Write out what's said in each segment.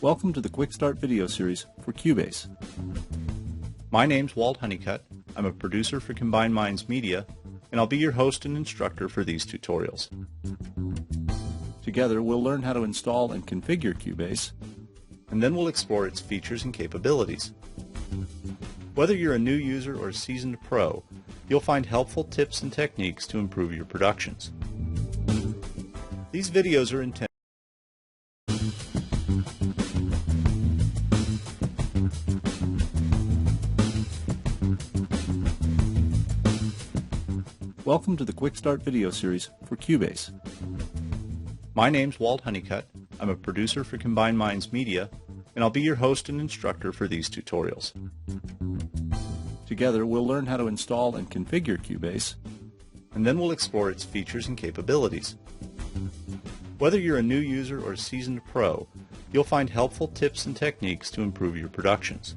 Welcome to the Quick Start video series for Cubase. My name's Walt Honeycutt. I'm a producer for Combined Minds Media, and I'll be your host and instructor for these tutorials. Together we'll learn how to install and configure Cubase, and then we'll explore its features and capabilities. Whether you're a new user or a seasoned pro, you'll find helpful tips and techniques to improve your productions. These videos are intended Welcome to the Quick Start video series for Cubase. My name's Walt Honeycutt. I'm a producer for Combined Minds Media, and I'll be your host and instructor for these tutorials. Together we'll learn how to install and configure Cubase, and then we'll explore its features and capabilities. Whether you're a new user or a seasoned pro, you'll find helpful tips and techniques to improve your productions.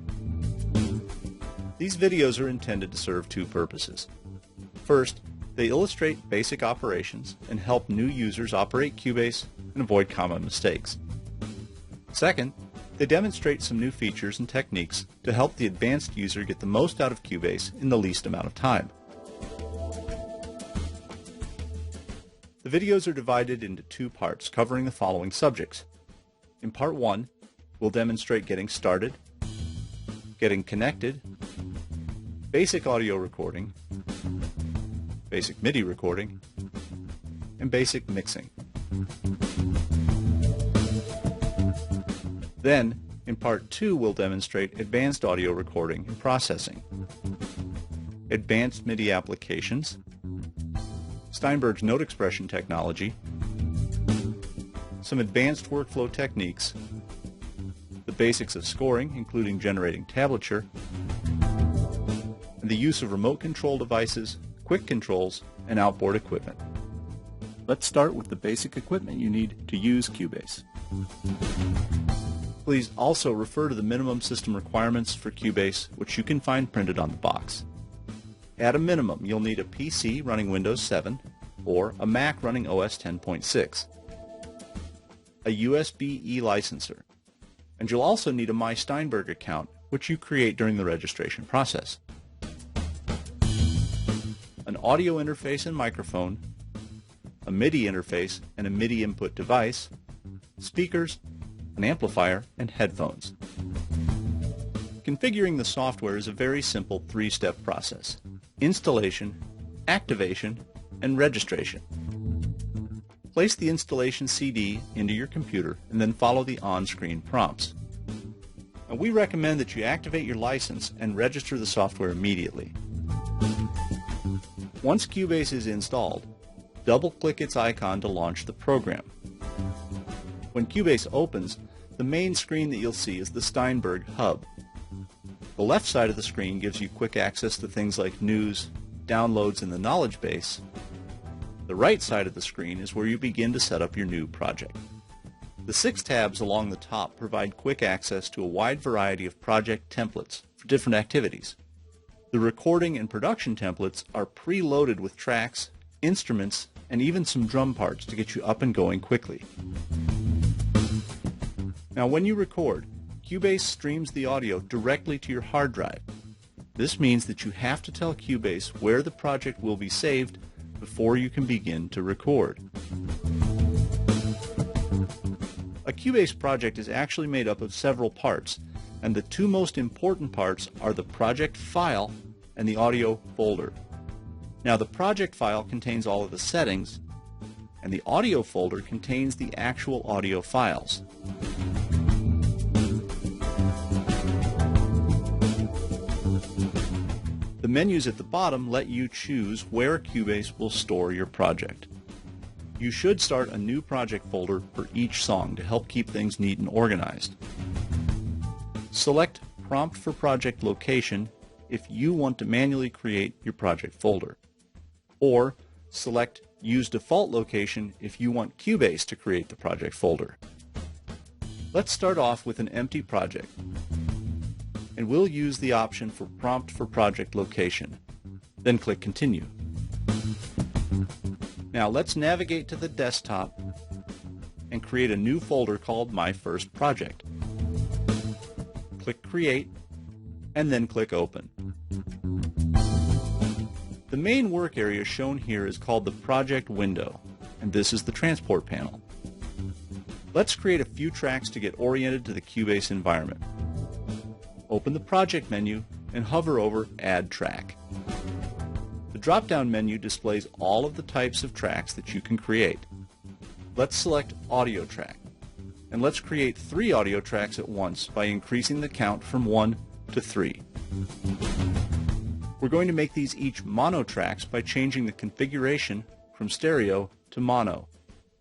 These videos are intended to serve two purposes. First, they illustrate basic operations and help new users operate Cubase and avoid common mistakes. Second, they demonstrate some new features and techniques to help the advanced user get the most out of Cubase in the least amount of time. The videos are divided into two parts covering the following subjects. In part 1, we'll demonstrate getting started, getting connected, basic audio recording, basic MIDI recording, and basic mixing. Then, in part 2, we'll demonstrate advanced audio recording and processing, advanced MIDI applications, Steinberg's note expression technology, some advanced workflow techniques, the basics of scoring, including generating tablature, and the use of remote control devices, quick controls, and outboard equipment. Let's start with the basic equipment you need to use Cubase. Please also refer to the minimum system requirements for Cubase, which you can find printed on the box. At a minimum, you'll need a PC running Windows 7 or a Mac running OS 10.6, a USB-E licenser, and you'll also need a My Steinberg account, which you create during the registration process, an audio interface and microphone, a MIDI interface and a MIDI input device, speakers, an amplifier, and headphones. Configuring the software is a very simple three-step process: installation, activation, and registration. Place the installation CD into your computer and then follow the on-screen prompts. And we recommend that you activate your license and register the software immediately. Once Cubase is installed, double-click its icon to launch the program. When Cubase opens, the main screen that you'll see is the Steinberg hub. The left side of the screen gives you quick access to things like news, downloads, and the knowledge base. The right side of the screen is where you begin to set up your new project. The 6 tabs along the top provide quick access to a wide variety of project templates for different activities. The recording and production templates are pre-loaded with tracks, instruments, and even some drum parts to get you up and going quickly. Now when you record, Cubase streams the audio directly to your hard drive. This means that you have to tell Cubase where the project will be saved before you can begin to record. A Cubase project is actually made up of several parts, and the two most important parts are the project file and the audio folder. Now the project file contains all of the settings, and the audio folder contains the actual audio files. The menus at the bottom let you choose where Cubase will store your project. You should start a new project folder for each song to help keep things neat and organized. Select Prompt for Project Location if you want to manually create your project folder, or select Use Default Location if you want Cubase to create the project folder. Let's start off with an empty project, and we'll use the option for Prompt for Project Location. Then click Continue. Now let's navigate to the desktop and create a new folder called My First Project. click Create, and then click Open. The main work area shown here is called the Project window, and this is the transport panel. Let's create a few tracks to get oriented to the Cubase environment. Open the Project menu and hover over Add Track. The drop-down menu displays all of the types of tracks that you can create. Let's select Audio Track, and let's create 3 audio tracks at once by increasing the count from 1 to 3. We're going to make these each mono tracks by changing the configuration from stereo to mono,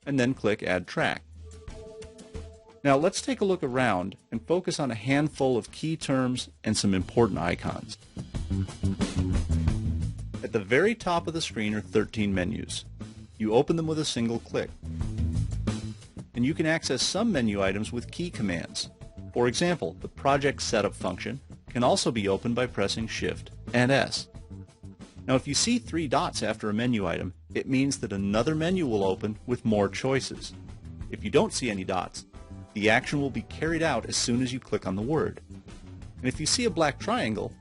and then click Add Track. Now let's take a look around and focus on a handful of key terms and some important icons. At the very top of the screen are 13 menus. You open them with a single click. And you can access some menu items with key commands. For example, the Project Setup function can also be opened by pressing Shift and S. Now if you see 3 dots after a menu item, it means that another menu will open with more choices. If you don't see any dots, the action will be carried out as soon as you click on the word. And if you see a black triangle,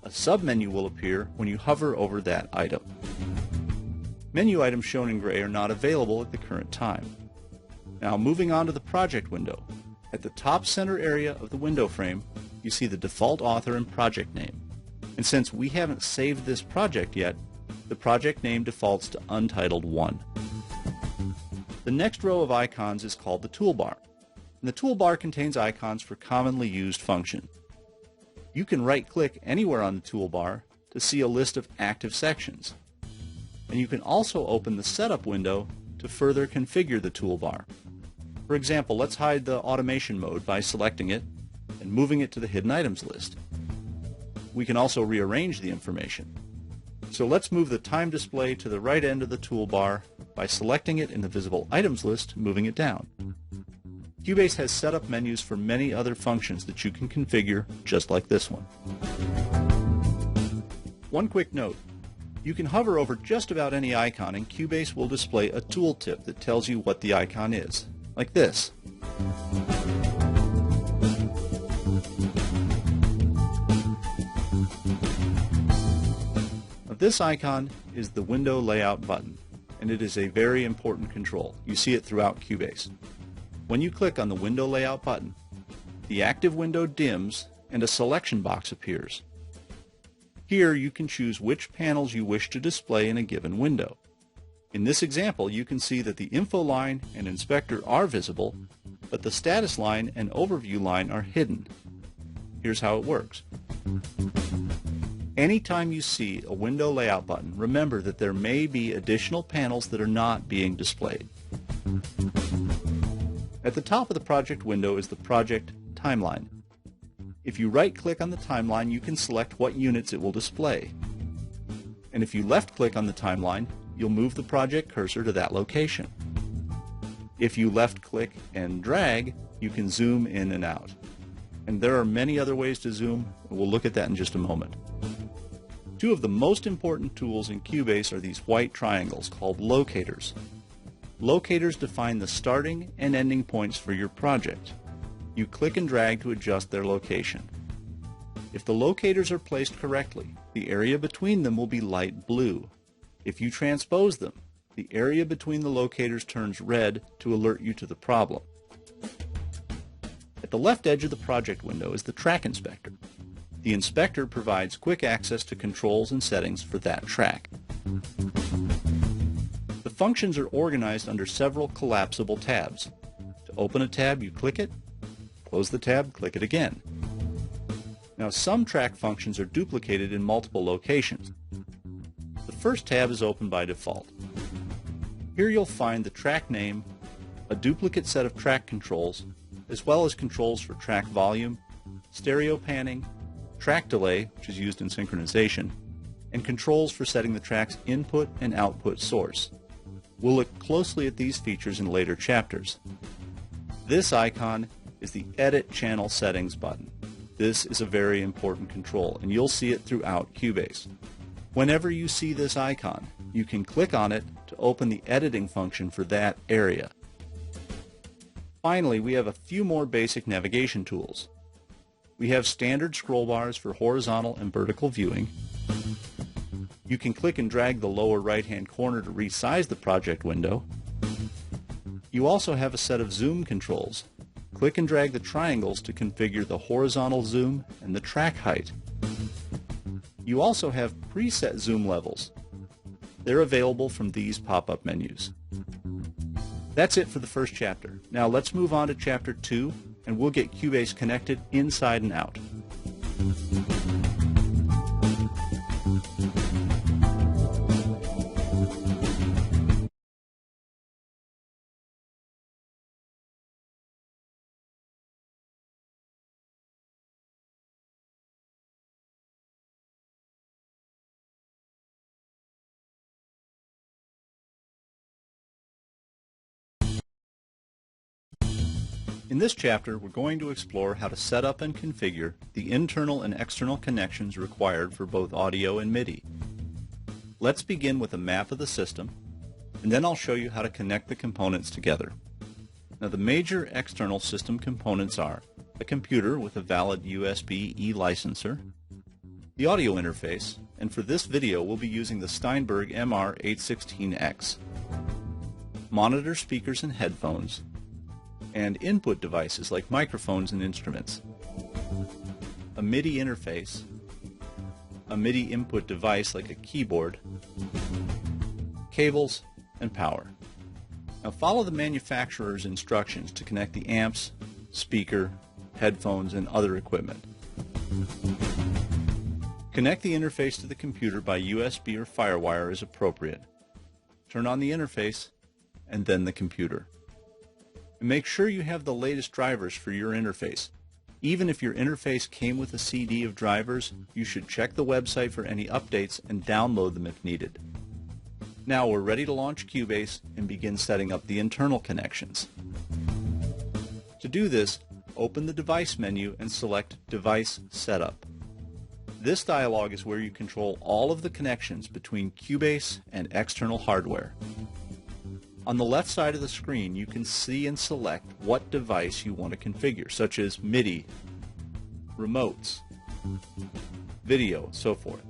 a submenu will appear when you hover over that item. Menu items shown in gray are not available at the current time. Now moving on to the Project window. At the top center area of the window frame, you see the default author and project name. And since we haven't saved this project yet, the project name defaults to Untitled 1. The next row of icons is called the toolbar. And the toolbar contains icons for commonly used functions. You can right-click anywhere on the toolbar to see a list of active sections. And you can also open the Setup window to further configure the toolbar. For example, let's hide the automation mode by selecting it and moving it to the Hidden Items list. We can also rearrange the information. So let's move the time display to the right end of the toolbar by selecting it in the Visible Items list, moving it down. Cubase has setup menus for many other functions that you can configure just like this one. One quick note. You can hover over just about any icon and Cubase will display a tooltip that tells you what the icon is, like this. Now, this icon is the Window Layout button, and it is a very important control. You see it throughout Cubase. When you click on the Window Layout button, the active window dims and a selection box appears. Here you can choose which panels you wish to display in a given window. In this example, you can see that the Info line and Inspector are visible, but the Status line and Overview line are hidden. Here's how it works. Anytime you see a Window Layout button, remember that there may be additional panels that are not being displayed. At the top of the project window is the Project Timeline. If you right-click on the timeline, you can select what units it will display. And if you left-click on the timeline, you'll move the project cursor to that location. If you left-click and drag, you can zoom in and out. And there are many other ways to zoom, and we'll look at that in just a moment. 2 of the most important tools in Cubase are these white triangles called locators. Locators define the starting and ending points for your project. You click and drag to adjust their location. If the locators are placed correctly, the area between them will be light blue. If you transpose them, the area between the locators turns red to alert you to the problem. At the left edge of the project window is the Track Inspector. The inspector provides quick access to controls and settings for that track. The functions are organized under several collapsible tabs. To open a tab, you click it, close the tab, click it again. Now some track functions are duplicated in multiple locations. The first tab is open by default. Here you'll find the track name, a duplicate set of track controls, as well as controls for track volume, stereo panning, track delay, which is used in synchronization, and controls for setting the track's input and output source. We'll look closely at these features in later chapters. This icon is the Edit Channel Settings button. This is a very important control, and you'll see it throughout Cubase. Whenever you see this icon, you can click on it to open the editing function for that area. Finally, we have a few more basic navigation tools. We have standard scroll bars for horizontal and vertical viewing. You can click and drag the lower right-hand corner to resize the project window. You also have a set of zoom controls. Click and drag the triangles to configure the horizontal zoom and the track height. You also have preset zoom levels. They're available from these pop-up menus. That's it for the first chapter. Now let's move on to chapter 2, and we'll get Cubase connected inside and out. In this chapter, we're going to explore how to set up and configure the internal and external connections required for both audio and MIDI. Let's begin with a map of the system, and then I'll show you how to connect the components together. Now, the major external system components are a computer with a valid USB e-licenser, the audio interface, and for this video we'll be using the Steinberg MR816X, monitor speakers and headphones, and input devices like microphones and instruments, a MIDI interface, a MIDI input device like a keyboard, cables, and power. Now follow the manufacturer's instructions to connect the amps, speaker, headphones, and other equipment. Connect the interface to the computer by USB or FireWire as appropriate. Turn on the interface and then the computer. And make sure you have the latest drivers for your interface. Even if your interface came with a CD of drivers, you should check the website for any updates and download them if needed. Now we're ready to launch Cubase and begin setting up the internal connections. To do this, open the Device menu and select Device Setup. This dialog is where you control all of the connections between Cubase and external hardware. On the left side of the screen, you can see and select what device you want to configure, such as MIDI, remotes, video, so forth.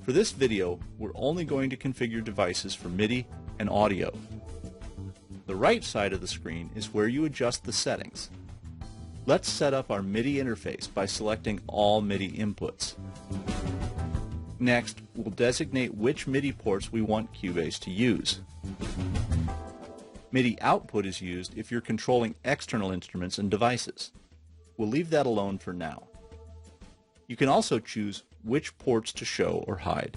For this video, we're only going to configure devices for MIDI and audio. The right side of the screen is where you adjust the settings. Let's set up our MIDI interface by selecting all MIDI inputs. Next, we'll designate which MIDI ports we want Cubase to use. MIDI output is used if you're controlling external instruments and devices. We'll leave that alone for now. You can also choose which ports to show or hide.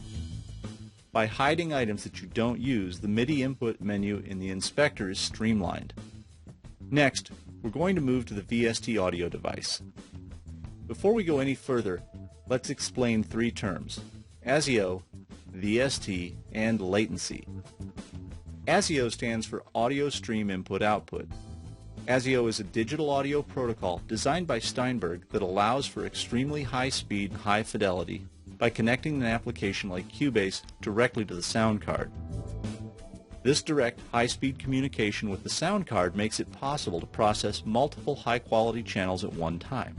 By hiding items that you don't use, the MIDI input menu in the inspector is streamlined. Next, we're going to move to the VST audio device. Before we go any further, let's explain three terms: ASIO, VST, and latency. ASIO stands for Audio Stream Input Output. ASIO is a digital audio protocol designed by Steinberg that allows for extremely high speed and high fidelity by connecting an application like Cubase directly to the sound card. This direct high-speed communication with the sound card makes it possible to process multiple high-quality channels at one time.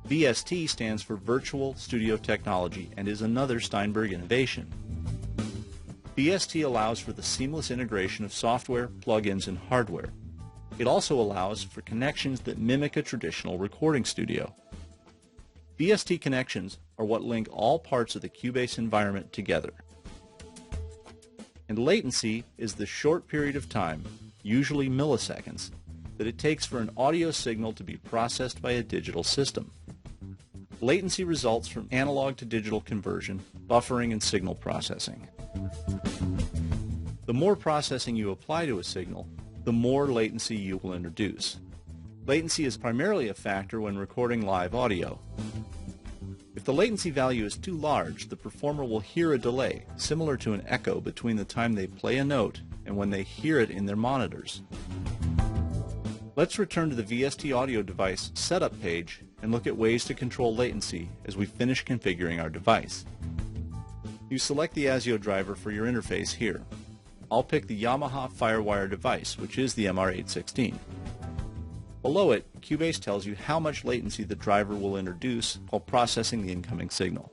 VST stands for Virtual Studio Technology and is another Steinberg innovation. VST allows for the seamless integration of software, plugins, and hardware. It also allows for connections that mimic a traditional recording studio. VST connections are what link all parts of the Cubase environment together. And latency is the short period of time, usually milliseconds, that it takes for an audio signal to be processed by a digital system. Latency results from analog to digital conversion, buffering, and signal processing. The more processing you apply to a signal, the more latency you will introduce. Latency is primarily a factor when recording live audio. If the latency value is too large, the performer will hear a delay, similar to an echo between the time they play a note and when they hear it in their monitors. Let's return to the VST audio device setup page and look at ways to control latency as we finish configuring our device. You select the ASIO driver for your interface here. I'll pick the Yamaha FireWire device, which is the MR816. Below it, Cubase tells you how much latency the driver will introduce while processing the incoming signal.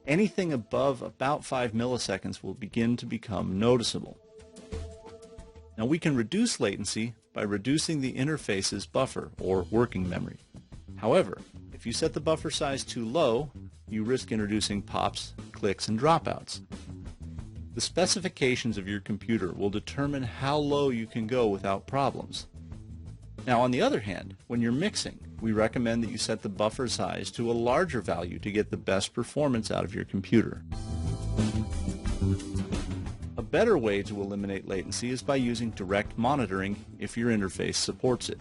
Anything above about 5 milliseconds will begin to become noticeable. Now we can reduce latency by reducing the interface's buffer or working memory. However, if you set the buffer size too low, you risk introducing pops, clicks, and dropouts. The specifications of your computer will determine how low you can go without problems. Now on the other hand, when you're mixing, we recommend that you set the buffer size to a larger value to get the best performance out of your computer. A better way to eliminate latency is by using direct monitoring if your interface supports it.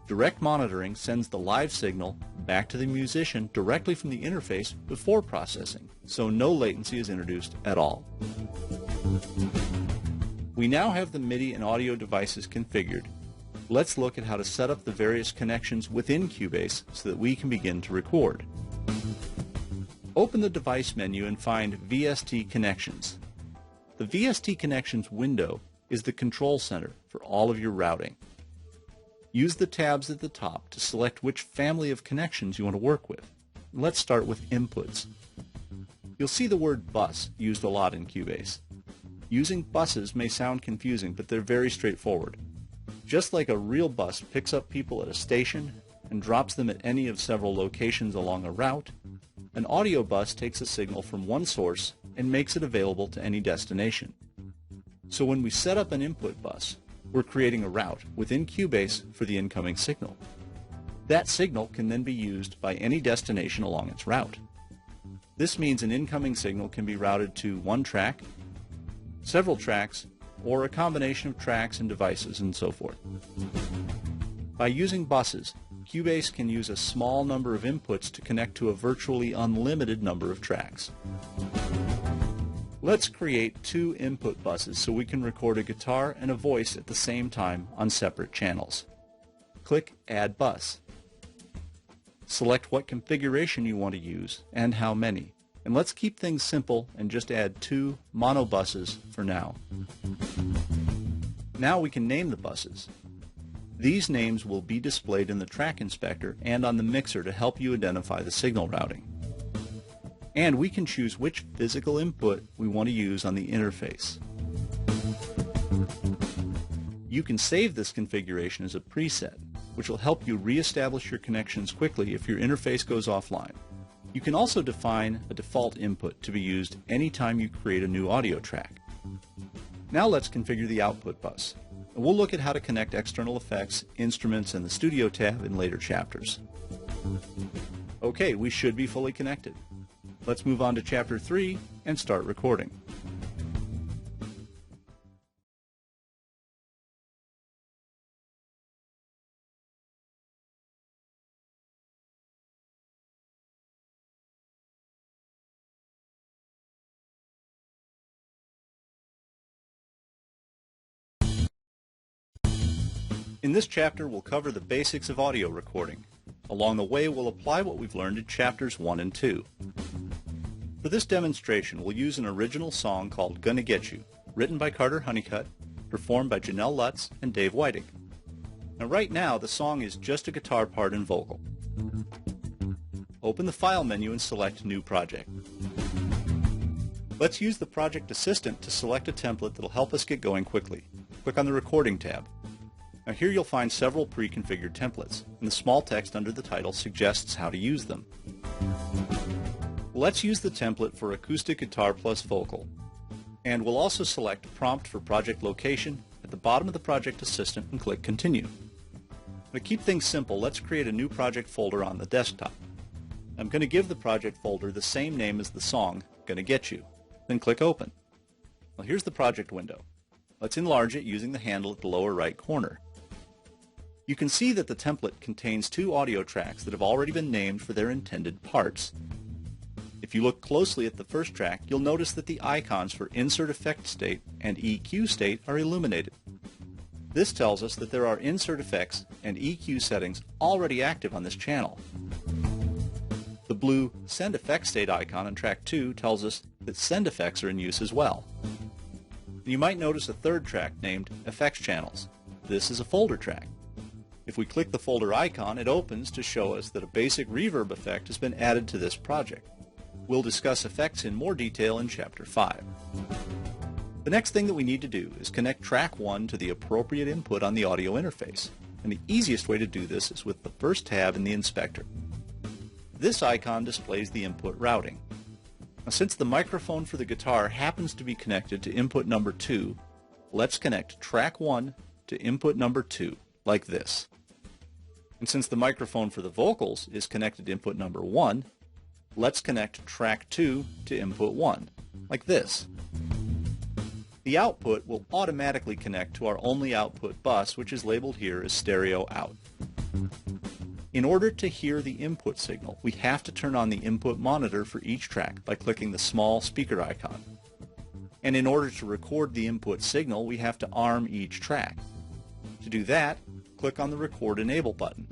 Direct monitoring sends the live signal back to the musician directly from the interface before processing, so no latency is introduced at all. We now have the MIDI and audio devices configured. Let's look at how to set up the various connections within Cubase so that we can begin to record. Open the Device menu and find VST Connections. The VST Connections window is the control center for all of your routing. Use the tabs at the top to select which family of connections you want to work with. Let's start with Inputs. You'll see the word bus used a lot in Cubase. Using buses may sound confusing, but they're very straightforward. Just like a real bus picks up people at a station and drops them at any of several locations along a route, an audio bus takes a signal from one source and makes it available to any destination. So when we set up an input bus, we're creating a route within Cubase for the incoming signal. That signal can then be used by any destination along its route. This means an incoming signal can be routed to one track, several tracks, or a combination of tracks and devices, and so forth. By using buses, Cubase can use a small number of inputs to connect to a virtually unlimited number of tracks. Let's create 2 input buses so we can record a guitar and a voice at the same time on separate channels. Click Add Bus. Select what configuration you want to use and how many. And let's keep things simple and just add 2 mono buses for now. Now we can name the buses. These names will be displayed in the track inspector and on the mixer to help you identify the signal routing. And we can choose which physical input we want to use on the interface. You can save this configuration as a preset, which will help you re-establish your connections quickly if your interface goes offline. You can also define a default input to be used anytime you create a new audio track. Now let's configure the output bus. And we'll look at how to connect external effects, instruments, and the Studio tab in later chapters. Okay, we should be fully connected. Let's move on to Chapter 3 and start recording. In this chapter, we'll cover the basics of audio recording. Along the way, we'll apply what we've learned in Chapters 1 and 2. For this demonstration, we'll use an original song called Gonna Get You, written by Carter Honeycutt, performed by Janelle Lutz and Dave Whiting. Now right now, the song is just a guitar part and vocal. Open the File menu and select New Project. Let's use the Project Assistant to select a template that'll help us get going quickly. Click on the Recording tab. Now here you'll find several pre-configured templates, and the small text under the title suggests how to use them. Let's use the template for Acoustic Guitar plus Vocal, and we'll also select Prompt for Project Location at the bottom of the Project Assistant and click Continue. To keep things simple, let's create a new project folder on the desktop. I'm going to give the project folder the same name as the song, Gonna Get You, then click Open. Well, here's the project window. Let's enlarge it using the handle at the lower right corner. You can see that the template contains 2 audio tracks that have already been named for their intended parts. If you look closely at the first track, you'll notice that the icons for Insert Effect State and EQ State are illuminated. This tells us that there are insert effects and EQ settings already active on this channel. The blue Send Effect State icon on track 2 tells us that send effects are in use as well. You might notice a third track named Effects Channels. This is a folder track. If we click the folder icon, it opens to show us that a basic reverb effect has been added to this project. We'll discuss effects in more detail in Chapter 5. The next thing that we need to do is connect track 1 to the appropriate input on the audio interface, and the easiest way to do this is with the first tab in the inspector. This icon displays the input routing. Now, since the microphone for the guitar happens to be connected to input number 2, let's connect track 1 to input number 2, like this. And since the microphone for the vocals is connected to input number 1, let's connect track 2 to input 1, like this. The output will automatically connect to our only output bus, which is labeled here as stereo out. In order to hear the input signal, we have to turn on the input monitor for each track by clicking the small speaker icon. And in order to record the input signal, we have to arm each track. To do that, click on the Record Enable button.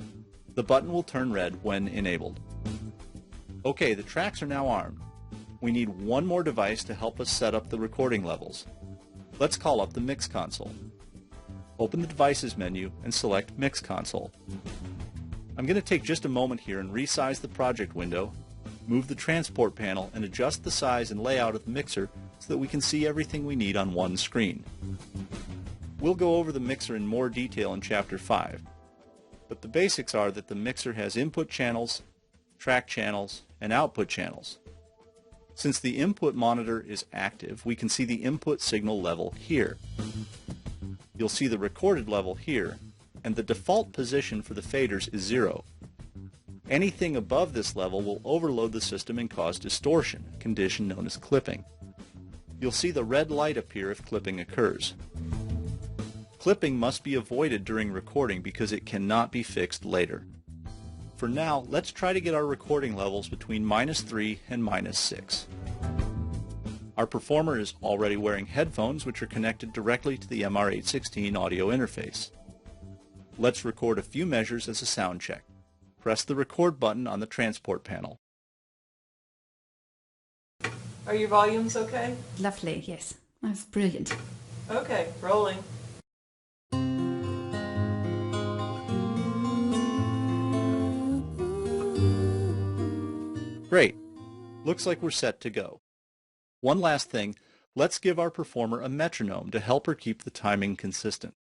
The button will turn red when enabled. Okay, the tracks are now armed. We need one more device to help us set up the recording levels. Let's call up the Mix Console. Open the Devices menu and select Mix Console. I'm going to take just a moment here and resize the project window, move the transport panel, and adjust the size and layout of the mixer so that we can see everything we need on one screen. We'll go over the mixer in more detail in Chapter 5, but the basics are that the mixer has input channels, track channels, and output channels. Since the input monitor is active, we can see the input signal level here. You'll see the recorded level here, and the default position for the faders is 0. Anything above this level will overload the system and cause distortion, a condition known as clipping. You'll see the red light appear if clipping occurs. Clipping must be avoided during recording because it cannot be fixed later. For now, let's try to get our recording levels between -3 and -6. Our performer is already wearing headphones which are connected directly to the MR816 audio interface. Let's record a few measures as a sound check. Press the record button on the transport panel. Are your volumes okay? Lovely, yes. That's brilliant. Okay, rolling. Great. Looks like we're set to go. One last thing, let's give our performer a metronome to help her keep the timing consistent.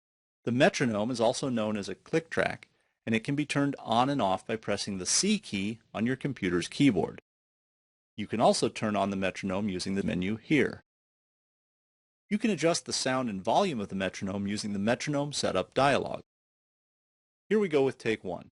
The metronome is also known as a click track, and it can be turned on and off by pressing the C key on your computer's keyboard. You can also turn on the metronome using the menu here. You can adjust the sound and volume of the metronome using the metronome setup dialog. Here we go with take 1.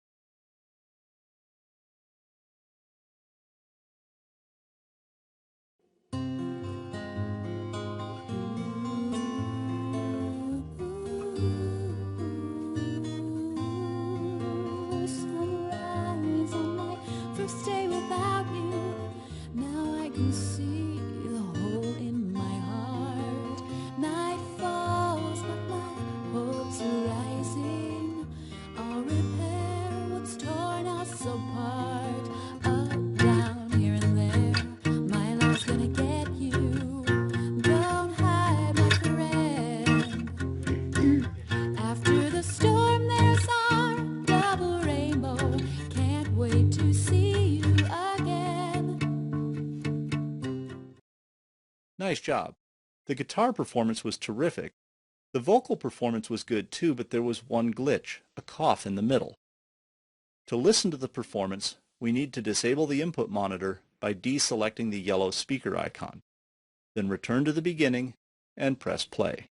Nice job. The guitar performance was terrific. The vocal performance was good too, but there was one glitch, a cough in the middle. To listen to the performance, we need to disable the input monitor by deselecting the yellow speaker icon. Then return to the beginning and press play.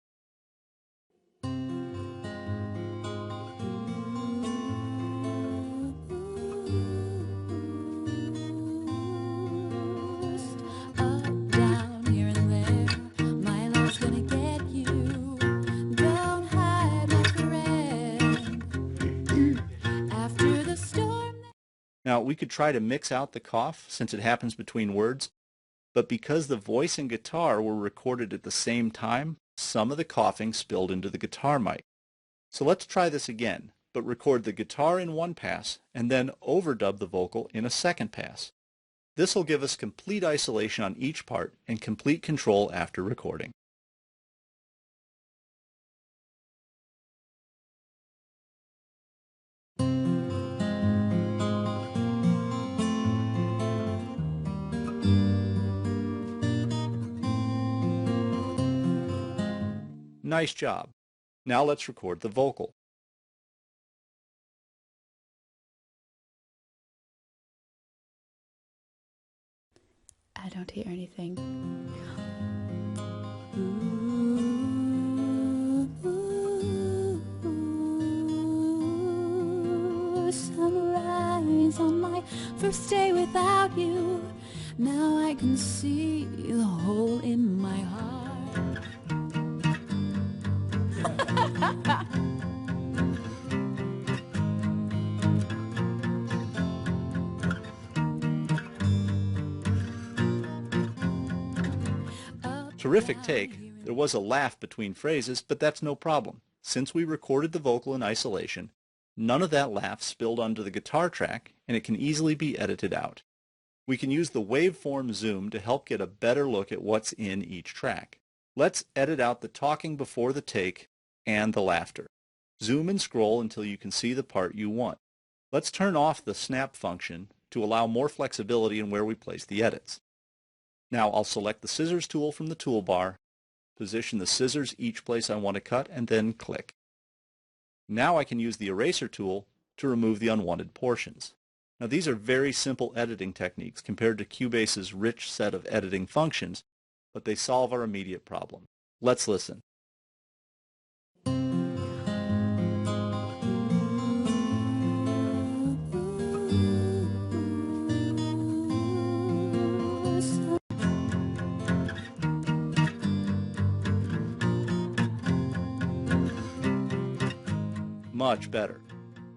Now, we could try to mix out the cough since it happens between words, but because the voice and guitar were recorded at the same time, some of the coughing spilled into the guitar mic. So let's try this again, but record the guitar in one pass and then overdub the vocal in a second pass. This will give us complete isolation on each part and complete control after recording. Nice job. Now let's record the vocal. I don't hear anything. Sunrise on my first day without you. Now I can see the hole in my heart. Terrific take. There was a laugh between phrases, but that's no problem. Since we recorded the vocal in isolation, none of that laugh spilled onto the guitar track, and it can easily be edited out. We can use the waveform zoom to help get a better look at what's in each track. Let's edit out the talking before the take and the laughter. Zoom and scroll until you can see the part you want. Let's turn off the snap function to allow more flexibility in where we place the edits. Now I'll select the scissors tool from the toolbar, position the scissors each place I want to cut, and then click. Now I can use the eraser tool to remove the unwanted portions. Now these are very simple editing techniques compared to Cubase's rich set of editing functions, but they solve our immediate problem. Let's listen. Much better.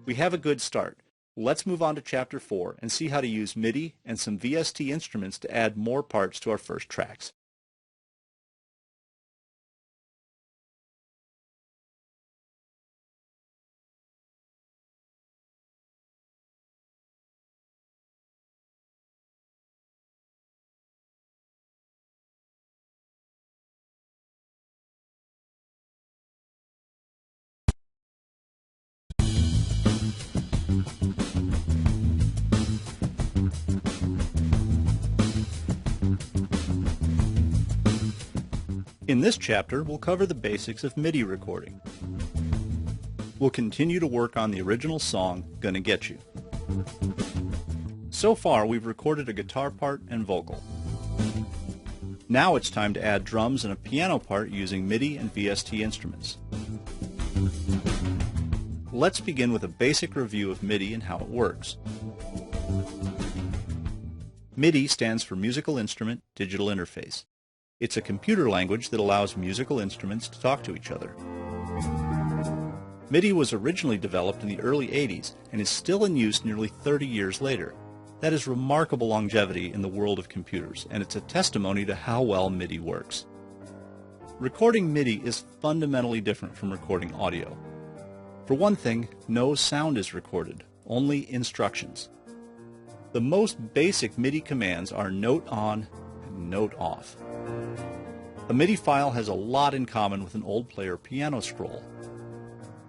We have a good start. Let's move on to Chapter 4 and see how to use MIDI and some VST instruments to add more parts to our first tracks. In this chapter, we'll cover the basics of MIDI recording. We'll continue to work on the original song, Gonna Get You. So far, we've recorded a guitar part and vocal. Now it's time to add drums and a piano part using MIDI and VST instruments. Let's begin with a basic review of MIDI and how it works. MIDI stands for Musical Instrument Digital Interface. It's a computer language that allows musical instruments to talk to each other. MIDI was originally developed in the early 80s and is still in use nearly 30 years later. That is remarkable longevity in the world of computers, and it's a testimony to how well MIDI works. Recording MIDI is fundamentally different from recording audio. For one thing, no sound is recorded, only instructions. The most basic MIDI commands are note on and note off. A MIDI file has a lot in common with an old player piano scroll.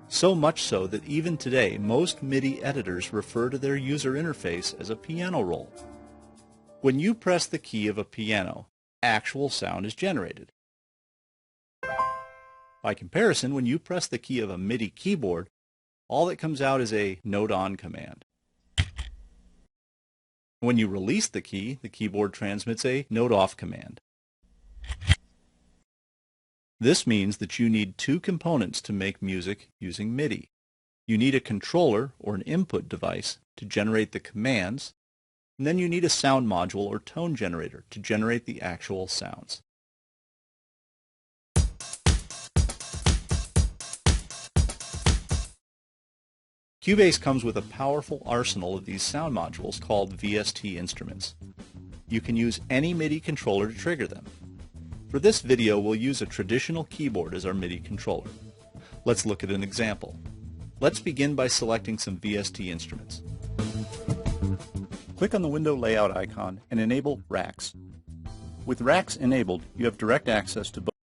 So much so that even today, most MIDI editors refer to their user interface as a piano roll. When you press the key of a piano, actual sound is generated. By comparison, when you press the key of a MIDI keyboard, all that comes out is a note-on command. When you release the key, the keyboard transmits a note-off command. This means that you need two components to make music using MIDI. You need a controller or an input device to generate the commands, and then you need a sound module or tone generator to generate the actual sounds. Cubase comes with a powerful arsenal of these sound modules called VST instruments. You can use any MIDI controller to trigger them. For this video, we'll use a traditional keyboard as our MIDI controller. Let's look at an example. Let's begin by selecting some VST instruments. Click on the window layout icon and enable Racks. With Racks enabled, you have direct access to both